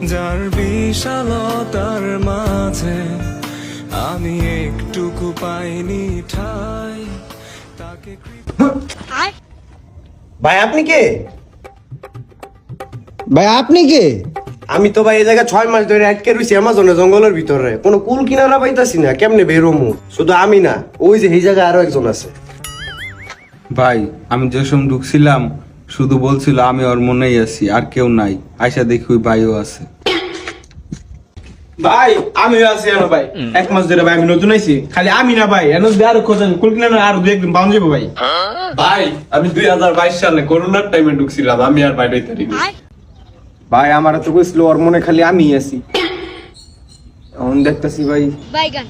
যার বিশালতার মাঝে আমি একটুকু পাইনি ঠাই, তাকে ভাই আপনি কে? ভাই আপনি কে? আমি তো ভাই এই জায়গায় 6 মাস ধরে আটকে রয়েছি অ্যামাজনে জঙ্গলের ভিতরে, কোনো কুল কিনারা পাইতাছি না, কেমনে বেরোমু? শুধু আমি না, ওই যে এই জায়গায় আরো একজন আছে। ভাই আমি যে সময় ঢুকছিলাম শুধু বলছিল আমি ওর মনেই আছি, আর কেউ নাই। আয়সা দেখি ওই ভাইও আছে। ভাই আমিও আছি এনো ভাই, 1 মাস ধরে ভাই আমি নতুন আইছি, খালি আমি না ভাই এনো যদি আরো খোঁজেন কুলকিনা আর 2-1 দিন পাওয়া যাবে ভাই। ভাই আমি 2022 সালে করোনার টাইমে ঢুকছিলাম, আমি আর বাইরে হইতে পারিনি। ভাই আমার তো কইছিল ওর মনে খালি আমি আছি, এখন দেখতাছি ভাই বাইগান